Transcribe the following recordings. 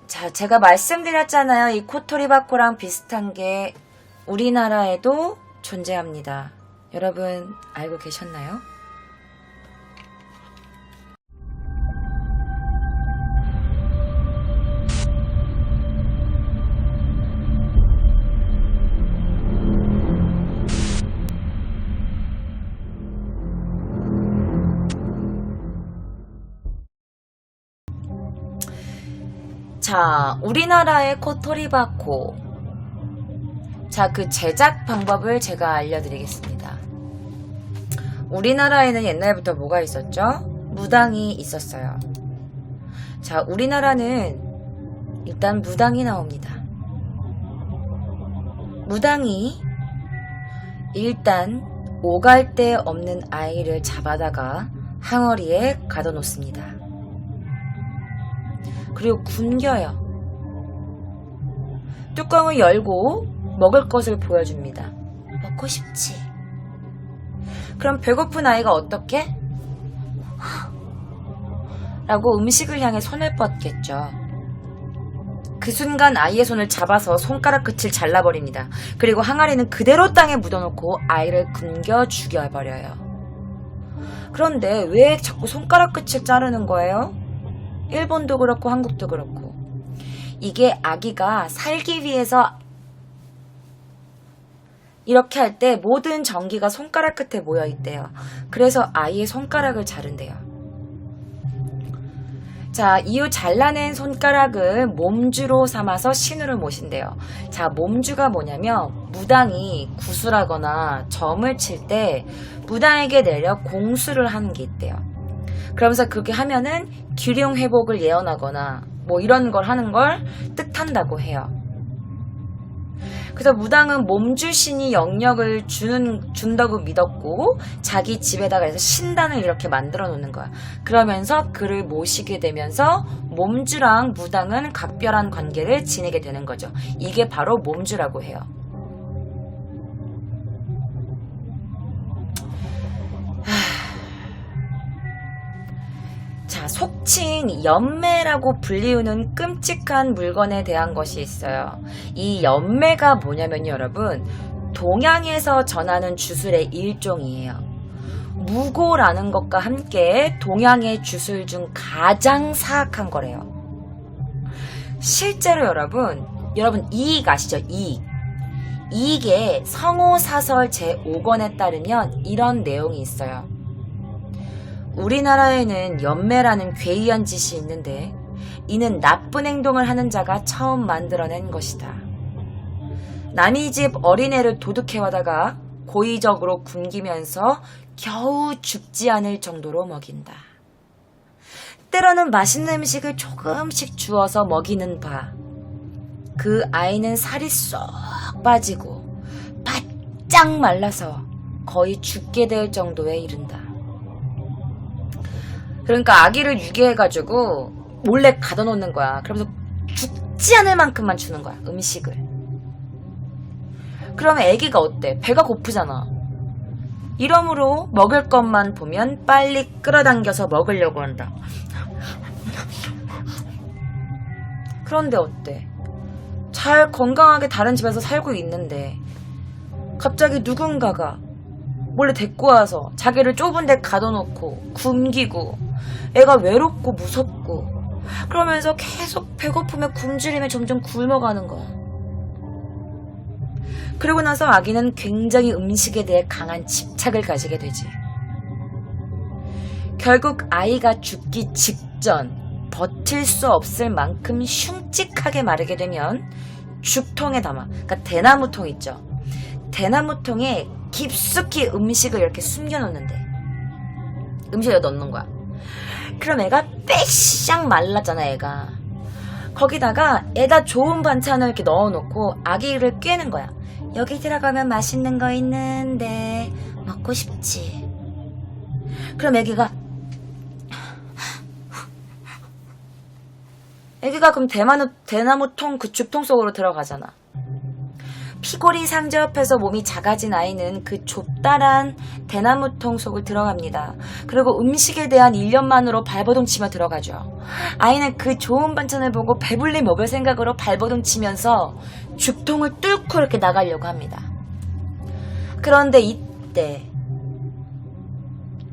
자, 제가 말씀드렸잖아요. 이 코토리바코랑 비슷한 게 우리나라에도 존재합니다. 여러분 알고 계셨나요? 자, 우리나라의 코토리바코. 자, 그 제작 방법을 제가 알려드리겠습니다. 우리나라에는 옛날부터 뭐가 있었죠? 무당이 있었어요. 자, 우리나라는 일단 무당이 나옵니다. 무당이 일단 오갈 데 없는 아이를 잡아다가 항어리에 가둬놓습니다. 그리고 굶겨요. 뚜껑을 열고 먹을 것을 보여줍니다. 먹고 싶지? 그럼 배고픈 아이가 어떻게? 라고 음식을 향해 손을 뻗겠죠. 그 순간 아이의 손을 잡아서 손가락 끝을 잘라버립니다. 그리고 항아리는 그대로 땅에 묻어놓고 아이를 굶겨 죽여버려요. 그런데 왜 자꾸 손가락 끝을 자르는 거예요? 일본도 그렇고 한국도 그렇고 이게 아기가 살기 위해서 이렇게 할 때 모든 전기가 손가락 끝에 모여 있대요. 그래서 아이의 손가락을 자른대요. 자, 이후 잘라낸 손가락을 몸주로 삼아서 신우를 모신대요. 자, 몸주가 뭐냐면 무당이 구슬하거나 점을 칠 때 무당에게 내려 공수를 하는 게 있대요. 그러면서 그렇게 하면은 기룡 회복을 예언하거나 뭐 이런 걸 하는 걸 뜻한다고 해요. 그래서 무당은 몸주신이 영역을 준다고 믿었고 자기 집에다가 해서 신단을 이렇게 만들어 놓는 거야. 그러면서 그를 모시게 되면서 몸주랑 무당은 각별한 관계를 지내게 되는 거죠. 이게 바로 몸주라고 해요. 자, 속칭 연매라고 불리우는 끔찍한 물건에 대한 것이 있어요. 이 연매가 뭐냐면요, 여러분, 동양에서 전하는 주술의 일종이에요. 무고라는 것과 함께 동양의 주술 중 가장 사악한 거래요. 실제로 여러분 이익 아시죠? 이익의 성호사설 제5권에 따르면 이런 내용이 있어요. 우리나라에는 연매라는 괴이한 짓이 있는데 이는 나쁜 행동을 하는 자가 처음 만들어낸 것이다. 남의 집 어린애를 도둑해와다가 고의적으로 굶기면서 겨우 죽지 않을 정도로 먹인다. 때로는 맛있는 음식을 조금씩 주어서 먹이는 바, 그 아이는 살이 쏙 빠지고 바짝 말라서 거의 죽게 될 정도에 이른다. 그러니까 아기를 유기해가지고 몰래 가둬놓는 거야. 그러면서 죽지 않을 만큼만 주는 거야, 음식을. 그러면 아기가 어때? 배가 고프잖아. 이러므로 먹을 것만 보면 빨리 끌어당겨서 먹으려고 한다. 그런데 어때? 잘 건강하게 다른 집에서 살고 있는데 갑자기 누군가가 몰래 데리고 와서 자기를 좁은 데 가둬놓고 굶기고 애가 외롭고 무섭고 그러면서 계속 배고프며 굶주리며 점점 굶어가는 거야. 그러고 나서 아기는 굉장히 음식에 대해 강한 집착을 가지게 되지. 결국 아이가 죽기 직전 버틸 수 없을 만큼 흉측하게 마르게 되면 죽통에 담아, 그러니까 대나무통 있죠. 대나무통에 깊숙이 음식을 이렇게 숨겨놓는데 음식을 넣는 거야. 그럼 애가 빼샥 말랐잖아, 애가. 거기다가 애가 좋은 반찬을 이렇게 넣어놓고 아기를 꿰는 거야. 여기 들어가면 맛있는 거 있는데 먹고 싶지? 그럼 애기가 그럼 대나무통 그 죽통 속으로 들어가잖아. 피골이 상접해서 몸이 작아진 아이는 그 좁다란 대나무통 속을 들어갑니다. 그리고 음식에 대한 일념만으로 발버둥 치며 들어가죠. 아이는 그 좋은 반찬을 보고 배불리 먹을 생각으로 발버둥 치면서 죽통을 뚫고 이렇게 나가려고 합니다. 그런데 이때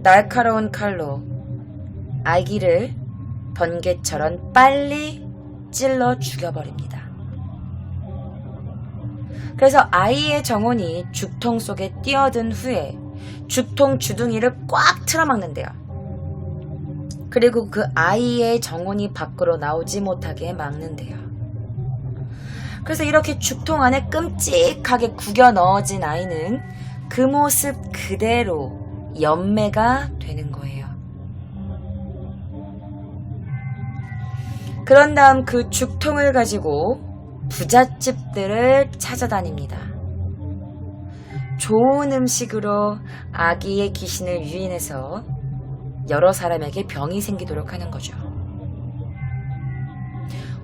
날카로운 칼로 아기를 번개처럼 빨리 찔러 죽여버립니다. 그래서 아이의 정혼이 죽통 속에 뛰어든 후에 죽통 주둥이를 꽉 틀어막는데요. 그리고 그 아이의 정혼이 밖으로 나오지 못하게 막는데요. 그래서 이렇게 죽통 안에 끔찍하게 구겨 넣어진 아이는 그 모습 그대로 연매가 되는 거예요. 그런 다음 그 죽통을 가지고 부잣집들을 찾아다닙니다. 좋은 음식으로 아기의 귀신을 유인해서 여러 사람에게 병이 생기도록 하는 거죠.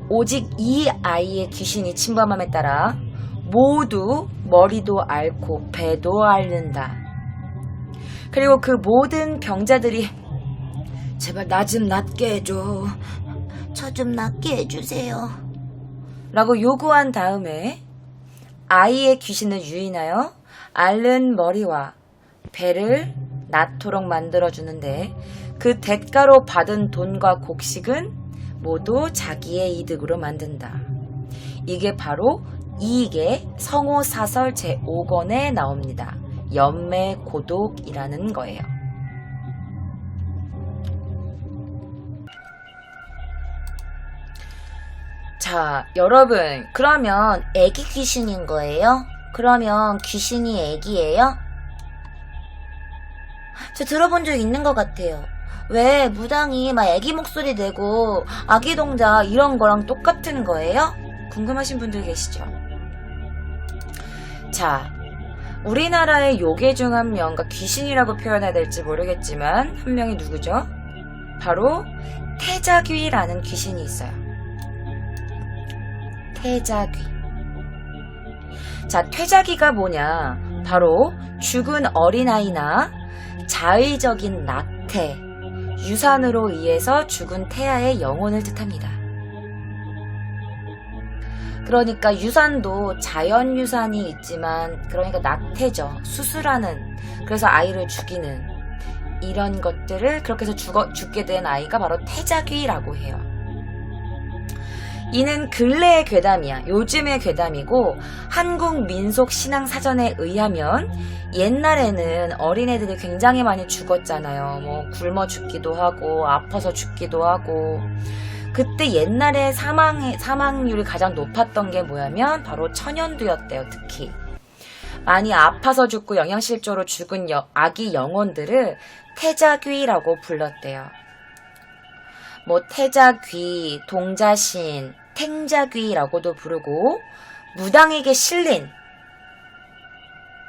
오직 이 아이의 귀신이 침범함에 따라 모두 머리도 앓고 배도 앓는다. 그리고 그 모든 병자들이 제발 나 좀 낫게 해줘. 저 좀 낫게 해주세요. 라고 요구한 다음에 아이의 귀신을 유인하여 앓는 머리와 배를 낫도록 만들어주는데 그 대가로 받은 돈과 곡식은 모두 자기의 이득으로 만든다. 이게 바로 이익의 성호사설 제5권에 나옵니다. 연매고독이라는 거예요. 자, 여러분, 그러면 애기 귀신인 거예요? 그러면 귀신이 애기예요? 저 들어본 적 있는 것 같아요. 왜 무당이 막 애기 목소리 내고 아기 동자 이런 거랑 똑같은 거예요? 궁금하신 분들 계시죠? 자, 우리나라의 요괴 중 한 명, 그러니까 귀신이라고 표현해야 될지 모르겠지만 한 명이 누구죠? 바로 태자귀라는 귀신이 있어요. 태자귀. 자, 퇴자귀가 뭐냐? 바로 죽은 어린아이나 자의적인 낙태, 유산으로 의해서 죽은 태아의 영혼을 뜻합니다. 그러니까 유산도 자연 유산이 있지만, 그러니까 낙태죠. 수술하는, 그래서 아이를 죽이는 이런 것들을 그렇게 해서 죽게 된 아이가 바로 태자귀라고 해요. 이는 근래의 괴담이야. 요즘의 괴담이고 한국민속신앙사전에 의하면 옛날에는 어린애들이 굉장히 많이 죽었잖아요. 뭐 굶어 죽기도 하고 아파서 죽기도 하고. 그때 옛날에 사망률이 가장 높았던 게 뭐냐면 바로 천연두였대요. 특히 많이 아파서 죽고 영양실조로 죽은 아기 영혼들을 태자귀라고 불렀대요. 뭐 태자귀, 동자신, 탱자귀라고도 부르고 무당에게 실린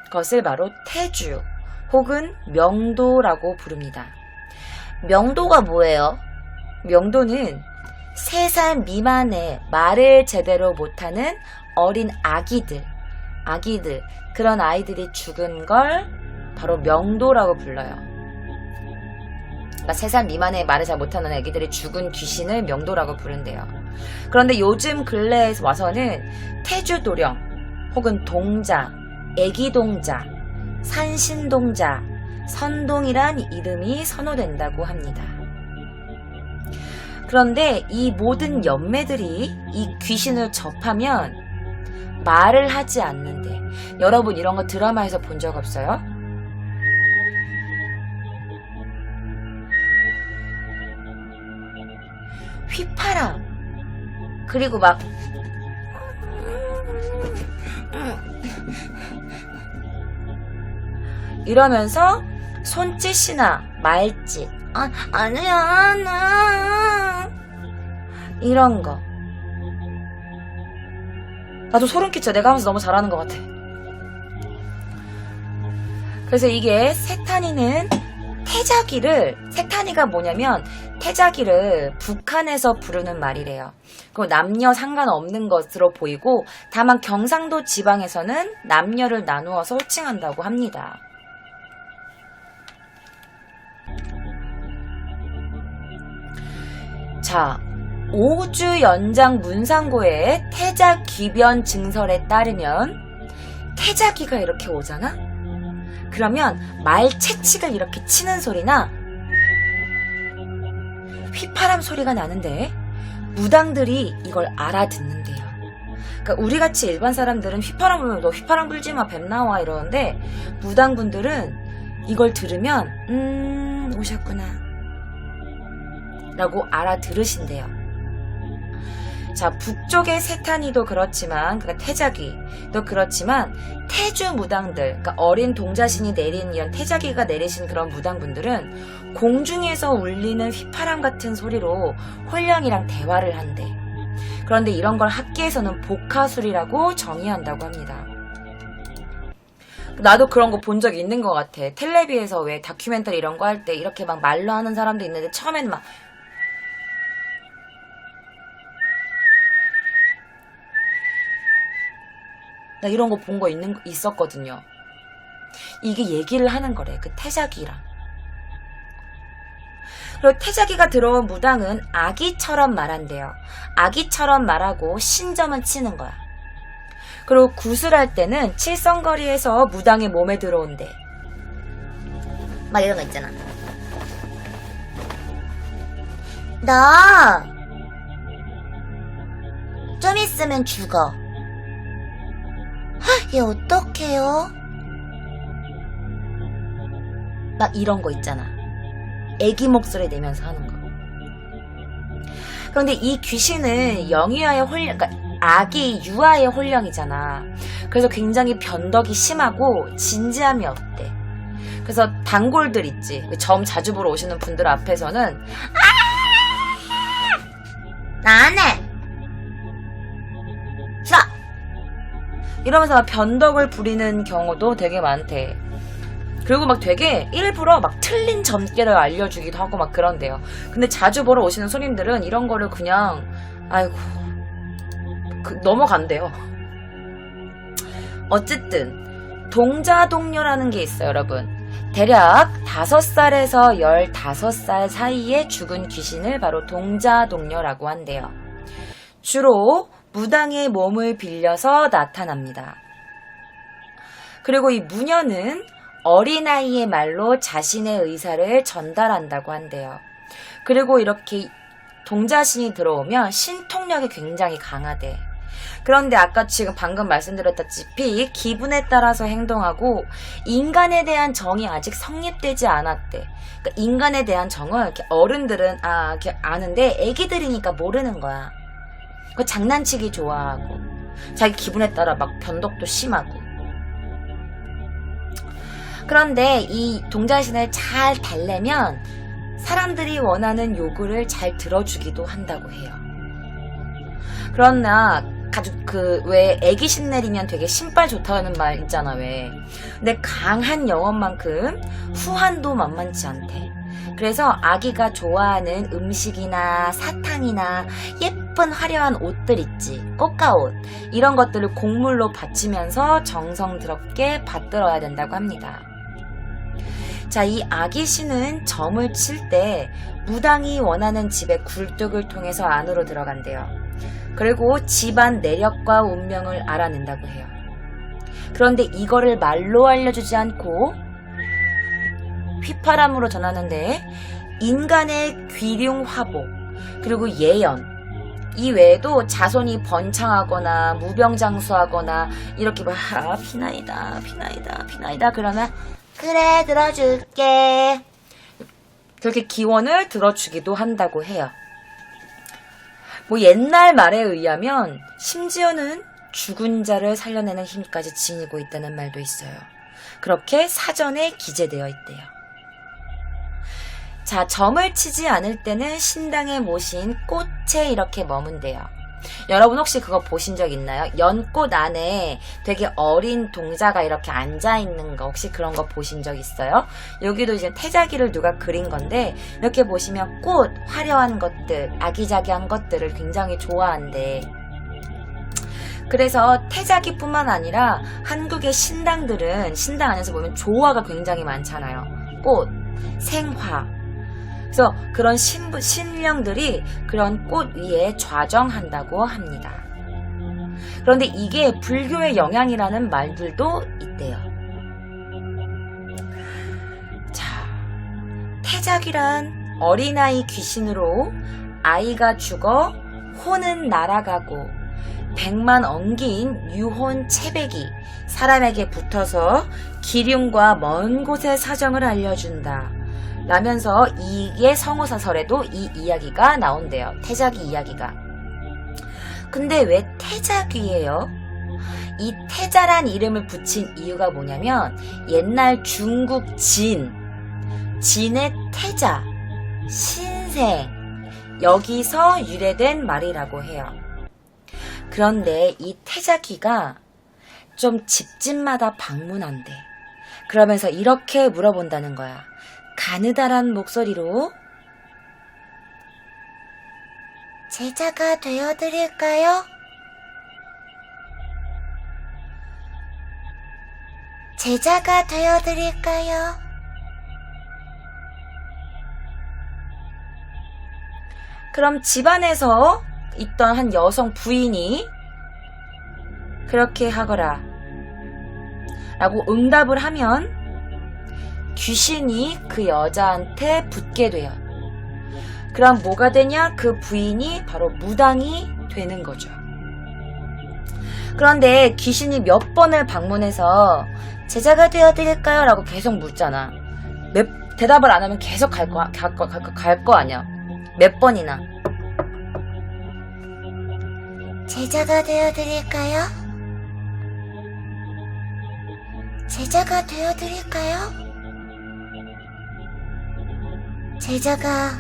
것을 바로 태주 혹은 명도라고 부릅니다. 명도가 뭐예요? 명도는 3살 미만의 말을 제대로 못하는 어린 아기들, 그런 아이들이 죽은 걸 바로 명도라고 불러요. 그러니까 3살 미만의 말을 잘 못하는 아기들이 죽은 귀신을 명도라고 부른대요. 그런데 요즘 근래에 와서는 태주도령 혹은 동자, 애기동자, 산신동자, 선동이란 이름이 선호된다고 합니다. 그런데 이 모든 연매들이 이 귀신을 접하면 말을 하지 않는데, 여러분 이런 거 드라마에서 본 적 없어요? 휘파람, 그리고 막 이러면서 손짓이나 말짓, 아니야 나 이런 거. 나도 소름 끼쳐. 내가 하면서 너무 잘하는 것 같아. 그래서 이게 세탄이는 색타니가 뭐냐면 태자기를 북한에서 부르는 말이래요. 그 남녀 상관없는 것으로 보이고 다만 경상도 지방에서는 남녀를 나누어서 호칭한다고 합니다. 자, 오주 연장 문상고의 태자귀변 증설에 따르면 태자귀가 이렇게 오잖아? 그러면 말채찍을 이렇게 치는 소리나 휘파람 소리가 나는데 무당들이 이걸 알아듣는데요. 그러니까 우리같이 일반 사람들은 휘파람 불면 너 휘파람 불지 마, 뱀 나와 이러는데 무당분들은 이걸 들으면 오셨구나 라고 알아들으신대요. 자, 북쪽의 세타니도 그렇지만, 그러니까 태자귀도 그렇지만, 태주 무당들, 그러니까 어린 동자신이 내린 이런 태자귀가 내리신 그런 무당분들은 공중에서 울리는 휘파람 같은 소리로 홀령이랑 대화를 한대. 그런데 이런 걸 학계에서는 복화술이라고 정의한다고 합니다. 나도 그런 거 본 적이 있는 것 같아. 텔레비에서 왜 다큐멘터리 이런 거 할 때 이렇게 막 말로 하는 사람도 있는데 처음에는 막 나 이런 거 본 거 있었거든요. 이게 얘기를 하는 거래. 그 태자귀랑. 그리고 태자귀가 들어온 무당은 아기처럼 말한대요. 아기처럼 말하고 신점은 치는 거야. 그리고 구슬할 때는 칠성거리에서 무당의 몸에 들어온대. 막 이런 거 있잖아. 너 좀 있으면 죽어. 얘 어떡해요? 막 이런 거 있잖아. 애기 목소리 내면서 하는 거. 그런데 이 귀신은 영유아의 홀령, 그러니까 아기 유아의 홀령이잖아. 그래서 굉장히 변덕이 심하고 진지함이 없대. 그래서 단골들 있지. 점 자주 보러 오시는 분들 앞에서는 나 안 해! 싫어! 이러면서 막 변덕을 부리는 경우도 되게 많대. 그리고 막 되게 일부러 막 틀린 점괘를 알려주기도 하고 막 그런데요. 근데 자주 보러 오시는 손님들은 이런 거를 그냥 아이고 넘어간대요. 어쨌든 동자동녀라는 게 있어요, 여러분. 대략 5살에서 15살 사이에 죽은 귀신을 바로 동자동녀라고 한대요. 주로 무당의 몸을 빌려서 나타납니다. 그리고 이 무녀는 어린아이의 말로 자신의 의사를 전달한다고 한대요. 그리고 이렇게 동자신이 들어오면 신통력이 굉장히 강하대. 그런데 아까 지금 방금 말씀드렸다시피 기분에 따라서 행동하고 인간에 대한 정이 아직 성립되지 않았대. 그러니까 인간에 대한 정을 이렇게 어른들은 이렇게 아는데 애기들이니까 모르는 거야. 그 장난치기 좋아하고 자기 기분에 따라 막 변덕도 심하고. 그런데 이 동자신을 잘 달래면 사람들이 원하는 요구를 잘 들어주기도 한다고 해요. 그러나 왜 애기 신 내리면 되게 신발 좋다는 말 있잖아, 왜. 근데 강한 영혼만큼 후한도 만만치 않대. 그래서 아기가 좋아하는 음식이나 사탕이나 예쁜 화려한 옷들 있지, 꽃가옷, 이런 것들을 곡물로 바치면서 정성스럽게 받들어야 된다고 합니다. 자, 이 아기 신은 점을 칠 때 무당이 원하는 집의 굴뚝을 통해서 안으로 들어간대요. 그리고 집안 내력과 운명을 알아낸다고 해요. 그런데 이거를 말로 알려주지 않고 휘파람으로 전하는데 인간의 귀륭화복 그리고 예언, 이 외에도 자손이 번창하거나 무병장수하거나 이렇게 막 비나이다 그러면 그래 들어줄게, 그렇게 기원을 들어주기도 한다고 해요. 뭐 옛날 말에 의하면 심지어는 죽은 자를 살려내는 힘까지 지니고 있다는 말도 있어요. 그렇게 사전에 기재되어 있대요. 자, 점을 치지 않을 때는 신당에 모신 꽃에 이렇게 머문대요. 여러분 혹시 그거 보신 적 있나요? 연꽃 안에 되게 어린 동자가 이렇게 앉아있는 거 혹시 그런 거 보신 적 있어요? 여기도 이제 태자기를 누가 그린 건데 이렇게 보시면 꽃, 화려한 것들, 아기자기한 것들을 굉장히 좋아한대. 그래서 태자기뿐만 아니라 한국의 신당들은 신당 안에서 보면 조화가 굉장히 많잖아요. 꽃, 생화. 그래서 그런 신령들이 그런 꽃 위에 좌정한다고 합니다. 그런데 이게 불교의 영향이라는 말들도 있대요. 자, 태작이란 어린아이 귀신으로 아이가 죽어 혼은 날아가고 백만 엉기인 유혼 채백이 사람에게 붙어서 기륭과 먼 곳의 사정을 알려준다 라면서 이게 성호사설에도 이 이야기가 나온대요. 태자기 이야기가. 근데 왜 태자기예요? 이 태자란 이름을 붙인 이유가 뭐냐면 옛날 중국 진의 태자, 신생 여기서 유래된 말이라고 해요. 그런데 이 태자기가 좀 집집마다 방문한대. 그러면서 이렇게 물어본다는 거야. 가느다란 목소리로 제자가 되어드릴까요? 제자가 되어드릴까요? 그럼 집안에서 있던 한 여성 부인이 그렇게 하거라 라고 응답을 하면 귀신이 그 여자한테 붙게 돼요. 그럼 뭐가 되냐? 그 부인이 바로 무당이 되는 거죠. 그런데 귀신이 몇 번을 방문해서 제자가 되어드릴까요? 라고 계속 묻잖아. 대답을 안 하면 계속 갈 거 아니야. 몇 번이나. 제자가 되어드릴까요? 제자가 되어드릴까요? 제자가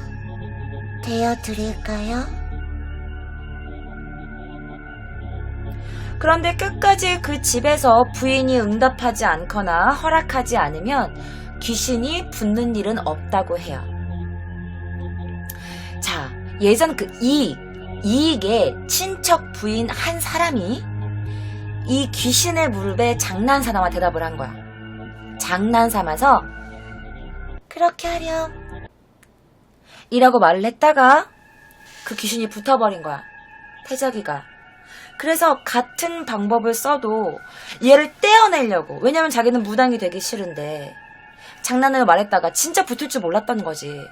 되어드릴까요? 그런데 끝까지 그 집에서 부인이 응답하지 않거나 허락하지 않으면 귀신이 붙는 일은 없다고 해요. 자, 예전 그 이익의 친척 부인 한 사람이 이 귀신의 무릎에 장난삼아 대답을 한 거야. 장난삼아서 그렇게 하렴 이라고 말을 했다가 그 귀신이 붙어버린 거야. 태자기가. 그래서 같은 방법을 써도 얘를 떼어내려고. 왜냐면 자기는 무당이 되기 싫은데 장난으로 말했다가 진짜 붙을 줄 몰랐던 거지.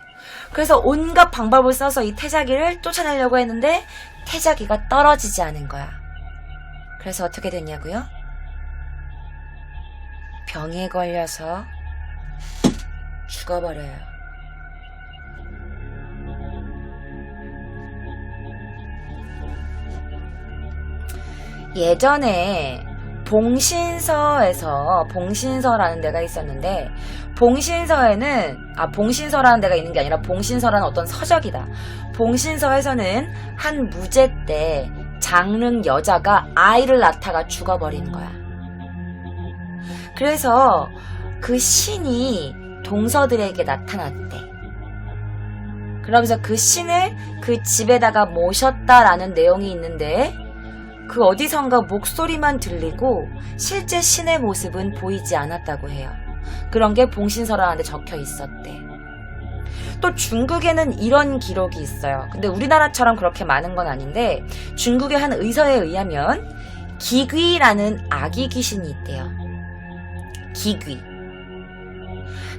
그래서 온갖 방법을 써서 이 태자기를 쫓아내려고 했는데 태자기가 떨어지지 않은 거야. 그래서 어떻게 됐냐고요? 병에 걸려서 죽어버려요. 예전에 봉신서라는 데가 있었는데 봉신서라는 데가 있는 게 아니라 봉신서라는 어떤 서적이다. 봉신서에서는 한 무제 때 장릉 여자가 아이를 낳다가 죽어버린 거야. 그래서 그 신이 동서들에게 나타났대. 그러면서 그 신을 그 집에다가 모셨다라는 내용이 있는데 그 어디선가 목소리만 들리고 실제 신의 모습은 보이지 않았다고 해요. 그런 게 봉신서라는 데 적혀 있었대. 또 중국에는 이런 기록이 있어요. 근데 우리나라처럼 그렇게 많은 건 아닌데 중국의 한 의서에 의하면 기귀라는 아기 귀신이 있대요. 기귀.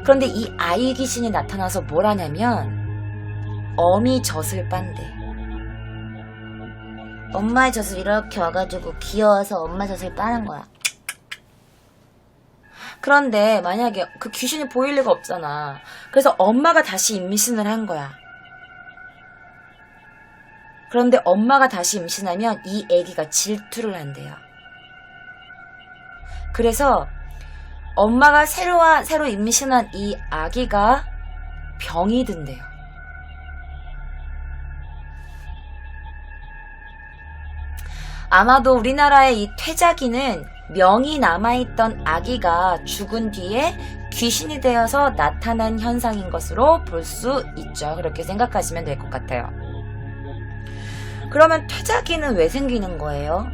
그런데 이 아이 귀신이 나타나서 뭘 하냐면 어미 젖을 빤대. 엄마의 젖을 이렇게 와가지고 귀여워서 엄마 젖을 빠는 거야. 그런데 만약에 그 귀신이 보일 리가 없잖아. 그래서 엄마가 다시 임신을 한 거야. 그런데 엄마가 다시 임신하면 이 아기가 질투를 한대요. 그래서 엄마가 새로 임신한 이 아기가 병이 든대요. 아마도 우리나라의 이 퇴자기는 명이 남아있던 아기가 죽은 뒤에 귀신이 되어서 나타난 현상인 것으로 볼 수 있죠. 그렇게 생각하시면 될 것 같아요. 그러면 퇴자기는 왜 생기는 거예요?